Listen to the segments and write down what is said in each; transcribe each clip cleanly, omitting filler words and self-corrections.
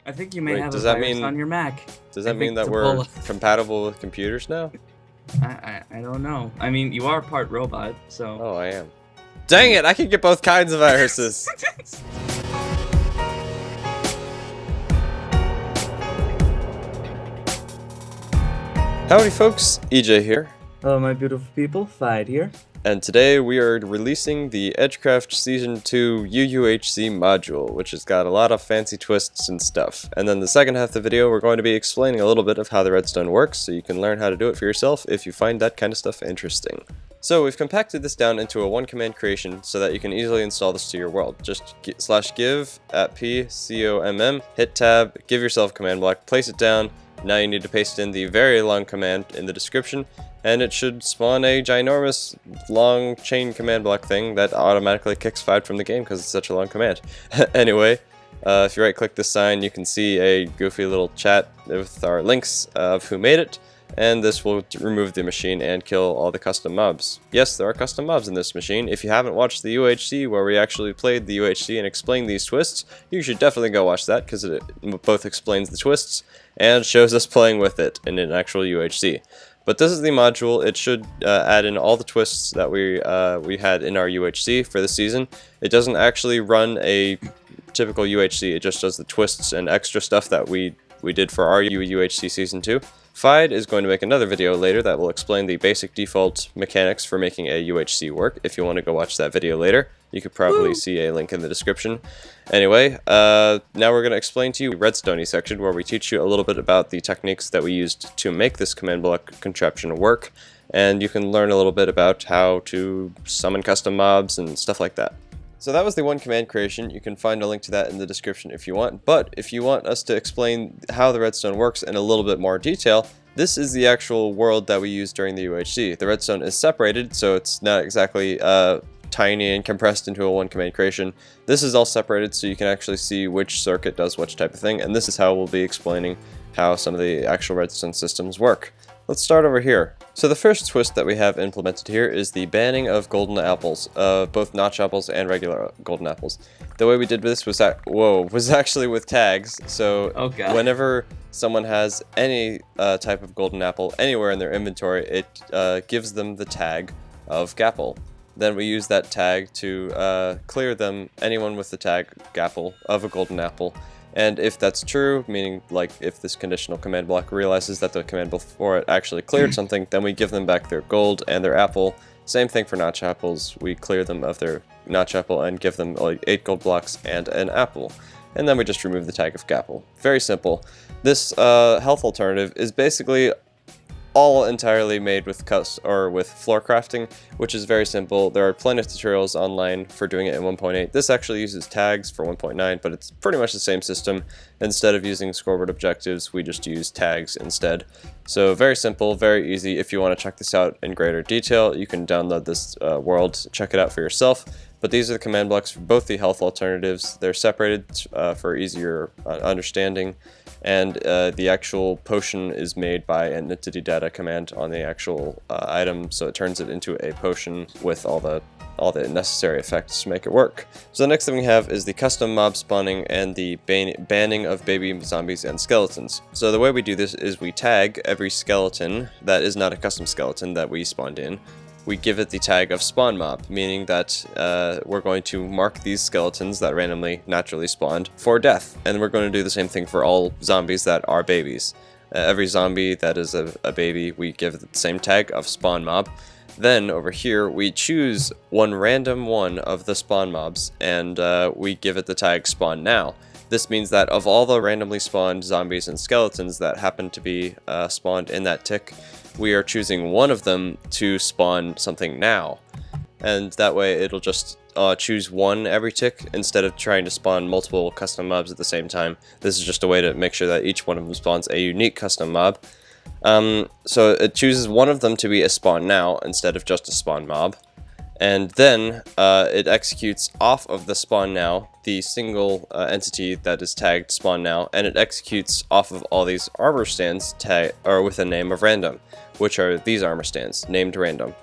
I think you may Wait, have a does that virus mean on your Mac. does I that mean think that it's we're Ebola. compatible with computers now? I don't know. I mean, you are part robot, so. Oh, I am. Dang it! I can get both kinds of viruses. Howdy, folks. EJ here, Hello, my beautiful people. Fyid here. and today we are releasing the Edgecraft Season 2 UUHC module, which has got a lot of fancy twists and stuff. And then the second half of the video, we're going to be explaining a little bit of how the redstone works, so you can learn how to do it for yourself if you find that kind of stuff interesting. So we've compacted this down into a one-command creation so that you can easily install this to your world. Just /give at p-c-o-m-m, hit tab, give yourself a command block, place it down. Now you need to paste in the very long command in the description, and it should spawn a ginormous long chain command block thing that automatically kicks Fyid from the game because it's such a long command. Anyway, if you right click this sign, you can see a goofy little chat with our links of who made it, and this will remove the machine and kill all the custom mobs. Yes, there are custom mobs in this machine. If you haven't watched the UUHC where we actually played the UUHC and explained these twists, you should definitely go watch that because it both explains the twists and shows us playing with it in an actual UUHC. But this is the module. It should add in all the twists that we had in our UUHC for the season. It doesn't actually run a typical UUHC. It just does the twists and extra stuff that we did for our UUHC Season 2. Fyid is going to make another video later that will explain the basic default mechanics for making a UUHC work. If you want to go watch that video later, you could probably see a link in the description. Anyway, now we're going to explain to you the Redstone section where we teach you a little bit about the techniques that we used to make this command block contraption work, and you can learn a little bit about how to summon custom mobs and stuff like that. So that was the one command creation. You can find a link to that in the description if you want, but if you want us to explain how the redstone works in a little bit more detail, this is the actual world that we used during the UUHC. The redstone is separated, so it's not exactly tiny and compressed into a one command creation. This is all separated so you can actually see which circuit does which type of thing, and this is how we'll be explaining how some of the actual redstone systems work. Let's start over here. So the first twist that we have implemented here is the banning of golden apples, both notch apples and regular golden apples. The way we did this was actually with tags. So whenever someone has any type of golden apple anywhere in their inventory, it gives them the tag of Gapple. Then we use that tag to clear them, anyone with the tag Gapple of a golden apple. And if that's true, meaning like if this conditional command block realizes that the command before it actually cleared something, then we give them back their gold and their apple. Same thing for notch apples. We clear them of their notch apple and give them like 8 gold blocks and an apple. And then we just remove the tag of Gapple. Very simple. This health alternative is basically all entirely made with floor crafting, which is very simple. There are plenty of tutorials online for doing it in 1.8. This actually uses tags for 1.9, but it's pretty much the same system. Instead of using scoreboard objectives, we just use tags instead. So very simple, very easy. If you want to check this out in greater detail, you can download this world, check it out for yourself. But these are the command blocks for both the health alternatives. They're separated for easier understanding, and the actual potion is made by an entity data command on the actual item, so it turns it into a potion with all the necessary effects to make it work. So the next thing we have is the custom mob spawning and the banning of baby zombies and skeletons. So the way we do this is we tag every skeleton that is not a custom skeleton that we spawned in. We give it the tag of spawn mob, meaning that we're going to mark these skeletons that randomly naturally spawned for death. And we're going to do the same thing for all zombies that are babies. Every zombie that is a baby, we give it the same tag of spawn mob. Then over here, we choose one random one of the spawn mobs, and we give it the tag spawn now. This means that of all the randomly spawned zombies and skeletons that happen to be spawned in that tick, we are choosing one of them to spawn something now. And that way it'll just choose one every tick instead of trying to spawn multiple custom mobs at the same time. This is just a way to make sure that each one of them spawns a unique custom mob. So it chooses one of them to be a spawn now instead of just a spawn mob. And then it executes off of the spawn now the single entity that is tagged spawn now, and it executes off of all these armor stands with a name of random, which are these armor stands named random.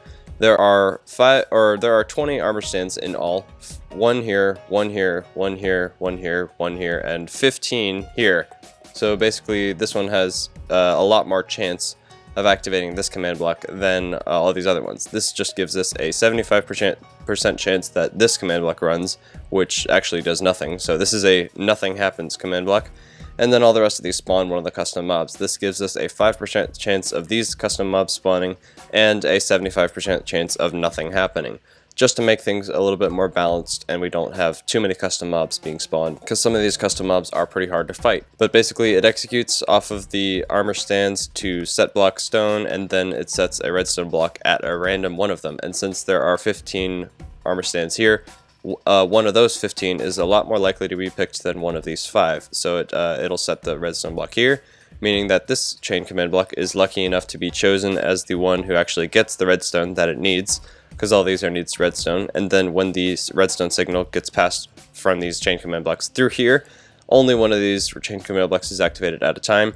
there are 20 armor stands in all. One here, one here, one here, one here, one here, and 15 here. So basically, this one has a lot more chance of activating this command block than all these other ones. This just gives us a 75% chance that this command block runs, which actually does nothing. So this is a nothing happens command block. And then all the rest of these spawn one of the custom mobs. This gives us a 5% chance of these custom mobs spawning and a 75% chance of nothing happening, just to make things a little bit more balanced and we don't have too many custom mobs being spawned, because some of these custom mobs are pretty hard to fight. But basically it executes off of the armor stands to set block stone, and then it sets a redstone block at a random one of them. And since there are 15 armor stands here, one of those 15 is a lot more likely to be picked than one of these 5. So it'll set the redstone block here, meaning that this chain command block is lucky enough to be chosen as the one who actually gets the redstone that it needs, because all these needs redstone. And then when the redstone signal gets passed from these chain command blocks through here, only one of these chain command blocks is activated at a time.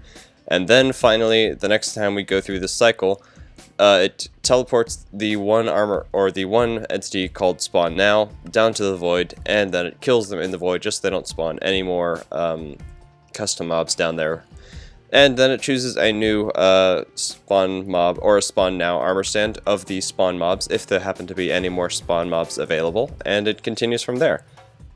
And then finally, the next time we go through this cycle, it teleports the one armor or the one entity called spawn now down to the void, and then it kills them in the void just so they don't spawn any more custom mobs down there. And then it chooses a new spawn mob or a spawn now armor stand of the spawn mobs if there happen to be any more spawn mobs available, and it continues from there.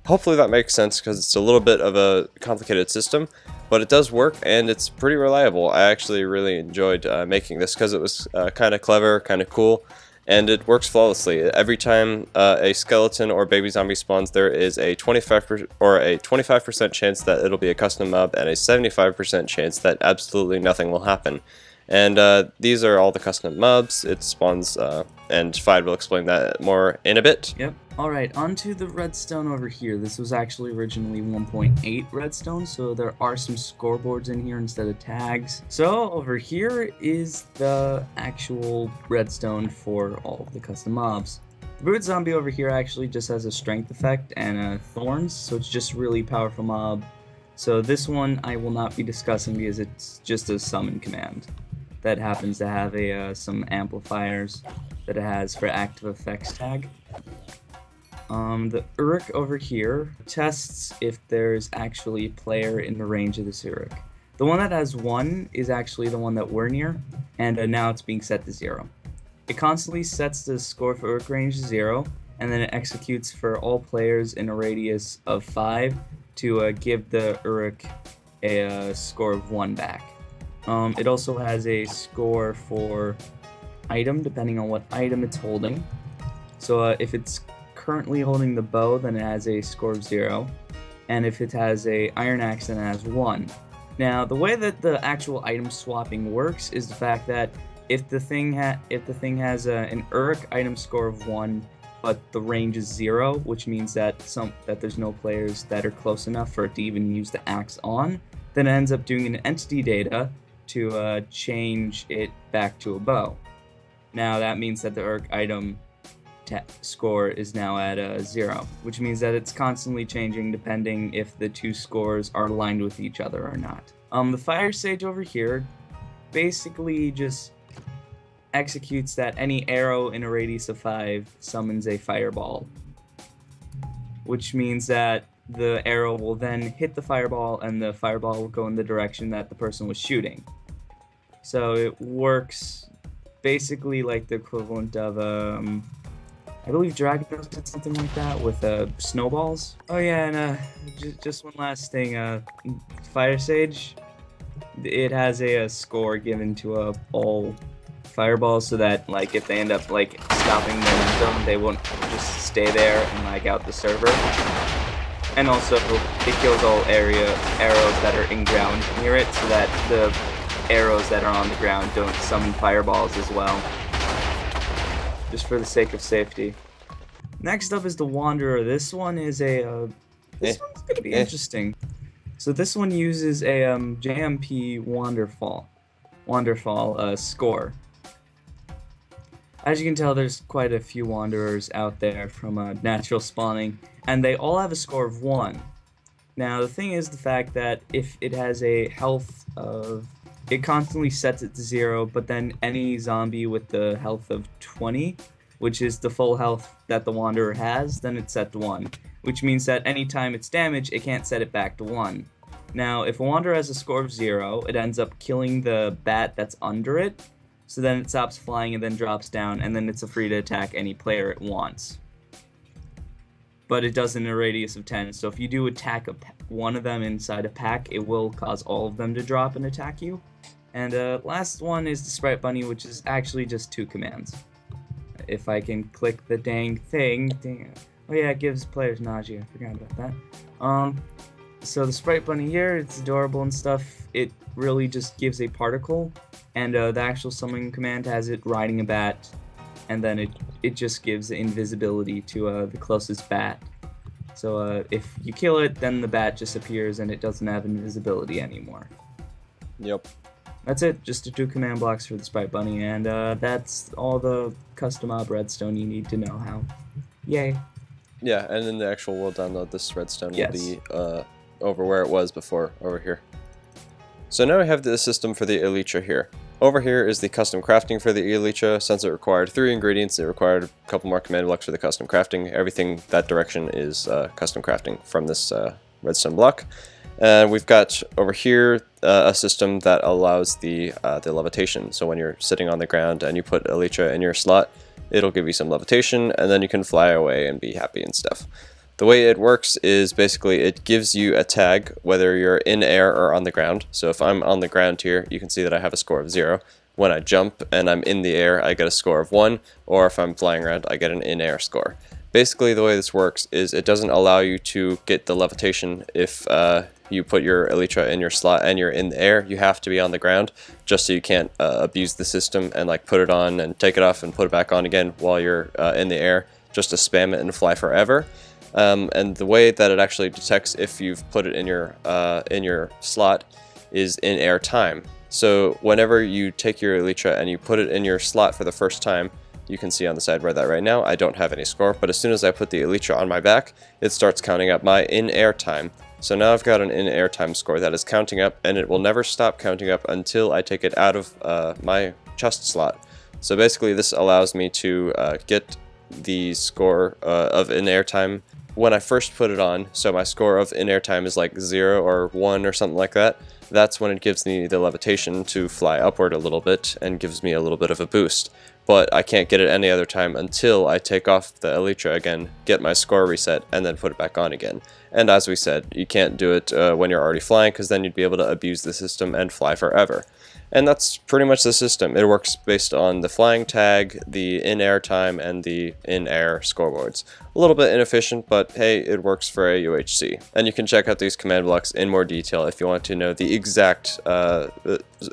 Hopefully that makes sense, because it's a little bit of a complicated system, but it does work and it's pretty reliable. I actually really enjoyed making this because it was kind of clever, kind of cool, and it works flawlessly. Every time a skeleton or baby zombie spawns, there is a 25% chance that it'll be a custom mob and a 75% chance that absolutely nothing will happen. And these are all the custom mobs. It spawns, and Fyid will explain that more in a bit. Yep. Alright, onto the redstone over here. This was actually originally 1.8 redstone, so there are some scoreboards in here instead of tags. So over here is the actual redstone for all of the custom mobs. The brute zombie over here actually just has a strength effect and thorns, so it's just a really powerful mob. So this one I will not be discussing because it's just a summon command that happens to have some amplifiers that it has for active effects tag. The Uruk over here tests if there's actually a player in the range of this Uruk. The one that has 1 is actually the one that we're near, and now it's being set to 0. It constantly sets the score for Uruk range to 0, and then it executes for all players in a radius of 5 to give the Uruk a score of 1 back. It also has a score for item, depending on what item it's holding. So if it's currently holding the bow, then it has a score of 0, and if it has a iron axe, then it has 1. Now, the way that the actual item swapping works is the fact that if the thing has an Uruk item score of 1, but the range is 0, which means that there's no players that are close enough for it to even use the axe on, then it ends up doing an entity data to change it back to a bow. Now that means that the Uruk item score is now at 0, which means that it's constantly changing depending if the two scores are aligned with each other or not. The fire sage over here basically just executes that any arrow in a radius of 5 summons a fireball, which means that the arrow will then hit the fireball and the fireball will go in the direction that the person was shooting. So it works basically like the equivalent of I believe Dragon Ball did something like that with snowballs. Oh yeah, and just one last thing. Fire Sage, it has a score given to all fireballs, so that like if they end up like stopping momentum, they won't just stay there and like out the server. And also, it kills all arrows that are in ground near it, so that the arrows that are on the ground don't summon fireballs as well, just for the sake of safety. Next up is the Wanderer. This one is one's gonna be interesting. So this one uses a JMP Wanderfall score. As you can tell, there's quite a few Wanderers out there from natural spawning, and they all have a score of 1. Now the thing is the fact that if it has a health of, it constantly sets it to 0, but then any zombie with the health of 20 which is the full health that the Wanderer has, then it's set to 1, which means that anytime it's damaged, it can't set it back to 1. Now, if a Wanderer has a score of 0, it ends up killing the bat that's under it, so then it stops flying and then drops down, and then it's free to attack any player it wants. But it does in a radius of 10, so if you do attack one of them inside a pack, it will cause all of them to drop and attack you. And last one is the Sprite Bunny, which is actually just 2 commands. If I can click the dang thing, oh yeah, it gives players nausea, I forgot about that. So the Sprite Bunny here, it's adorable and stuff. It really just gives a particle, and the actual summoning command has it riding a bat, and then it just gives invisibility to the closest bat. So if you kill it, then the bat just appears and it doesn't have invisibility anymore. Yep. That's it, just the 2 command blocks for the Sprite Bunny, and that's all the custom mob redstone you need to know how. Yay. Yeah, and in the actual world download, this redstone will be over where it was before, over here. So now we have the system for the elytra here. Over here is the custom crafting for the elytra. Since it required 3 ingredients, it required a couple more command blocks for the custom crafting. Everything that direction is custom crafting from this redstone block. And we've got over here a system that allows the levitation. So when you're sitting on the ground and you put elytra in your slot, it'll give you some levitation, and then you can fly away and be happy and stuff. The way it works is basically it gives you a tag whether you're in air or on the ground. So if I'm on the ground here, you can see that I have a score of 0. When I jump and I'm in the air, I get a score of 1, or if I'm flying around, I get an in-air score. Basically, the way this works is it doesn't allow you to get the levitation if you put your elytra in your slot and you're in the air. You have to be on the ground, just so you can't abuse the system and like put it on and take it off and put it back on again while you're in the air, just to spam it and fly forever. And the way that it actually detects if you've put it in your slot is in air time. So whenever you take your elytra and you put it in your slot for the first time, you can see on the side where that right now I don't have any score, but as soon as I put the elytra on my back, it starts counting up my in-air time. So now I've got an in-air time score that is counting up, and it will never stop counting up until I take it out of my chest slot. So basically this allows me to get the score of in-air time when I first put it on. So my score of in-air time is like 0 or 1 or something like that. That's when it gives me the levitation to fly upward a little bit and gives me a little bit of a boost. But I can't get it any other time until I take off the elytra again, get my score reset, and then put it back on again. And as we said, you can't do it when you're already flying, because then you'd be able to abuse the system and fly forever. And that's pretty much the system. It works based on the flying tag, the in-air time, and the in-air scoreboards. A little bit inefficient, but hey, it works for a UUHC. And you can check out these command blocks in more detail if you want to know the exact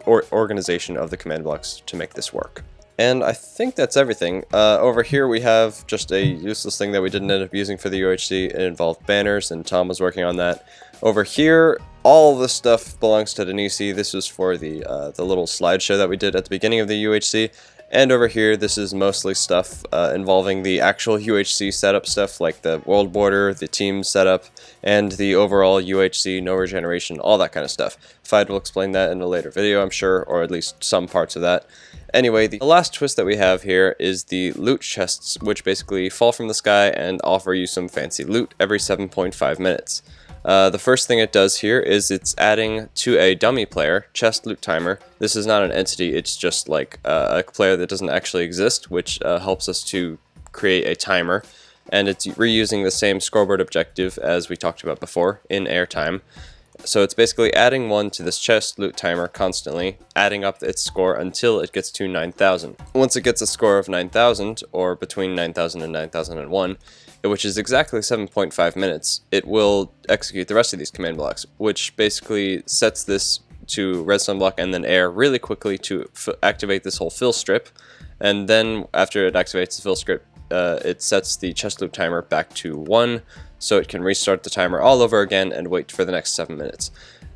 organization of the command blocks to make this work. And I think that's everything. Over here we have just a useless thing that we didn't end up using for the UUHC. It involved banners, and Tom was working on that. Over here, all this stuff belongs to Denisi. This was for the little slideshow that we did at the beginning of the UUHC. And over here, this is mostly stuff involving the actual UUHC setup stuff, like the world border, the team setup, and the overall UUHC, no regeneration, all that kind of stuff. Fyid will explain that in a later video, I'm sure, or at least some parts of that. Anyway, the last twist that we have here is the loot chests, which basically fall from the sky and offer you some fancy loot every 7.5 minutes. The first thing it does here is it's adding to a dummy player, chest loot timer. This is not an entity, it's just like a player that doesn't actually exist, which helps us to create a timer. And it's reusing the same scoreboard objective as we talked about before, in airtime. So it's basically adding 1 to this chest loot timer constantly, adding up its score until it gets to 9,000. Once it gets a score of 9,000, or between 9,000 and 9,001, which is exactly 7.5 minutes, it will execute the rest of these command blocks, which basically sets this to redstone block and then air really quickly to activate this whole fill strip. And then after it activates the fill strip, it sets the chest loop timer back to 1, so it can restart the timer all over again and wait for the next 7 minutes.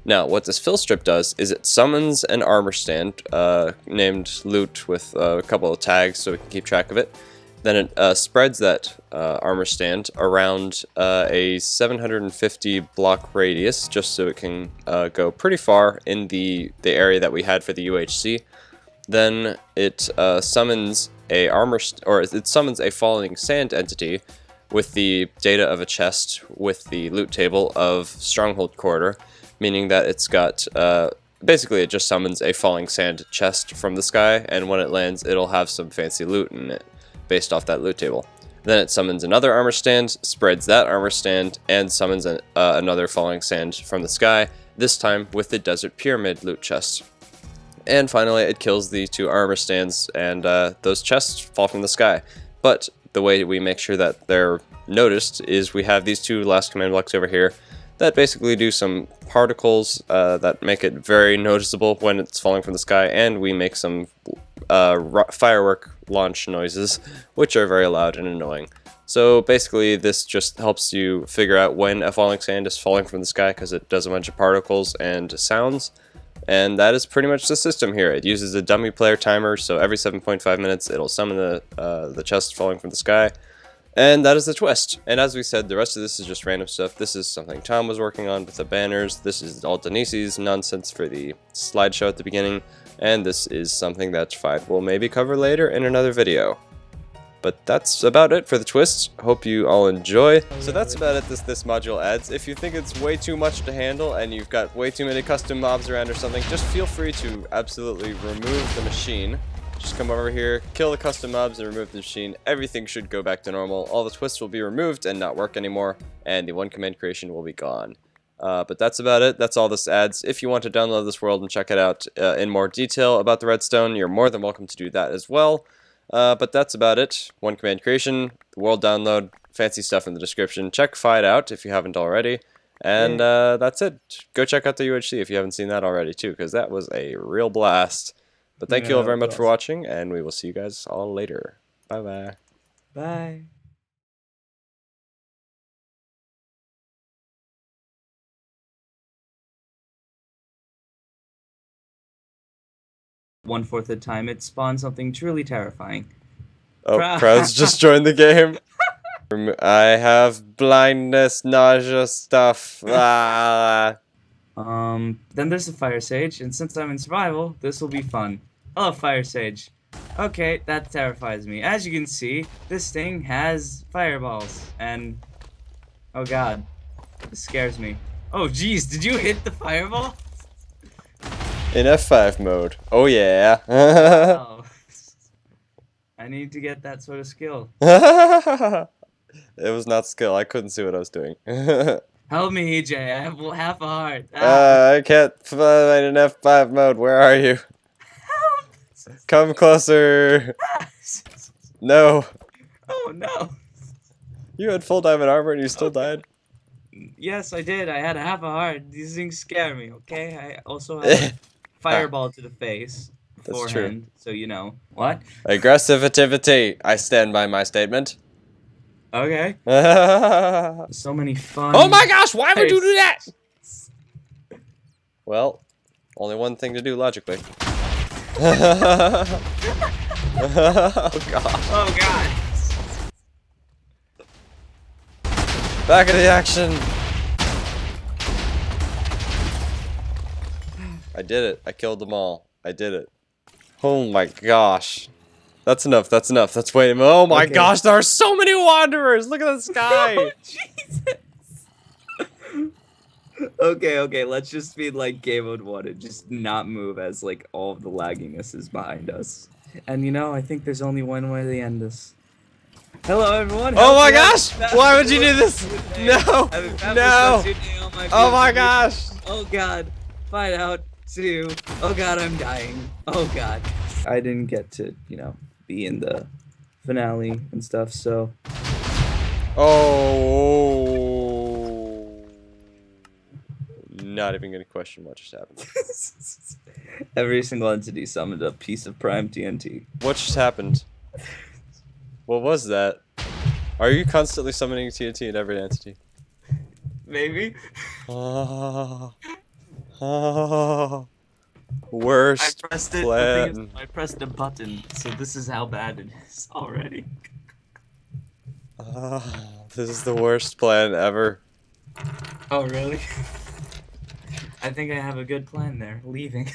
Now, what this fill strip does is it summons an armor stand named loot with a couple of tags so we can keep track of it. Then it spreads that armor stand around a 750 block radius, just so it can go pretty far in the area that we had for the UUHC. then it summons it summons a falling sand entity with the data of a chest with the loot table of Stronghold Corridor, meaning that it's got basically it just summons a falling sand chest from the sky, and when it lands it'll have some fancy loot in it based off that loot table. Then it summons another armor stand, spreads that armor stand, and summons another falling sand from the sky, this time with the Desert Pyramid loot chest. And finally it kills the 2 armor stands, and those chests fall from the sky. But the way we make sure that they're noticed is we have these 2 last command blocks over here that basically do some particles that make it very noticeable when it's falling from the sky, and we make some firework launch noises, which are very loud and annoying. So basically this just helps you figure out when a falling sand is falling from the sky, because it does a bunch of particles and sounds. And that is pretty much the system here. It uses a dummy player timer, so every 7.5 minutes it'll summon the chest falling from the sky. And that is the twist. And as we said, the rest of this is just random stuff. This is something Tom was working on with the banners. This is all Denise's nonsense for the slideshow at the beginning. And this is something that Fyid will maybe cover later in another video. But that's about it for the twists. Hope you all enjoy. So that's about it this module adds. If you think it's way too much to handle and you've got way too many custom mobs around or something, just feel free to absolutely remove the machine. Just come over here, kill the custom mobs, and remove the machine. Everything should go back to normal. All the twists will be removed and not work anymore, and the 1 command creation will be gone. But that's about it. That's all this adds. If you want to download this world and check it out in more detail about the Redstone, you're more than welcome to do that as well. But that's about it. 1 command creation, the world download, fancy stuff in the description. Check Fyid out if you haven't already. And that's it. Go check out the UUHC if you haven't seen that already too, because that was a real blast. But thank you all very much for watching, and we will see you guys all later. Bye-bye. Bye. One-fourth of the time, it spawns something truly terrifying. Oh, Crowds just joined the game. I have blindness, nausea stuff. Ah. Then there's the Fire Sage, and since I'm in survival, this will be fun. Hello, Fire Sage. Okay, that terrifies me. As you can see, this thing has fireballs, and... oh god. This scares me. Oh jeez, did you hit the fireball? In F5 mode. Oh yeah. Wow. I need to get that sort of skill. It was not skill. I couldn't see what I was doing. Help me, EJ. I have half a heart. Ah. I can't find in F5 mode. Where are you? Come closer. No. Oh no. You had full diamond armor and you still died? Yes, I did. I had half a heart. These things scare me, okay? I also have a fireball to the face beforehand, so you know. What? Aggressivity. I stand by my statement. Okay. So many fun... oh my gosh, why would you do that? Well, only one thing to do logically. Oh god. Oh god. Back into the action. I did it. I killed them all. I did it. Oh my gosh. That's enough. That's enough. That's way. Oh my gosh, there are so many wanderers. Look at the sky. Oh, Jesus. Okay, let's just be like game mode 1 and just not move as like all of the lagginess is behind us. And you know, I think there's only one way to end this. Hello everyone! Oh my gosh! Why would you do this? No! No! Oh my gosh! Oh god! Find out! Sue! Oh god, I'm dying! Oh god! I didn't get to, you know, be in the finale and stuff, so... oh... Not even gonna question what just happened. Every single entity summoned a piece of prime TNT. What just happened? What was that? Are you constantly summoning TNT in every entity? Maybe. Worst I pressed it. plan. The thing is, I pressed a button, so this is how bad it is already. This is the worst plan ever. Oh really? I think I have a good plan there. Leaving.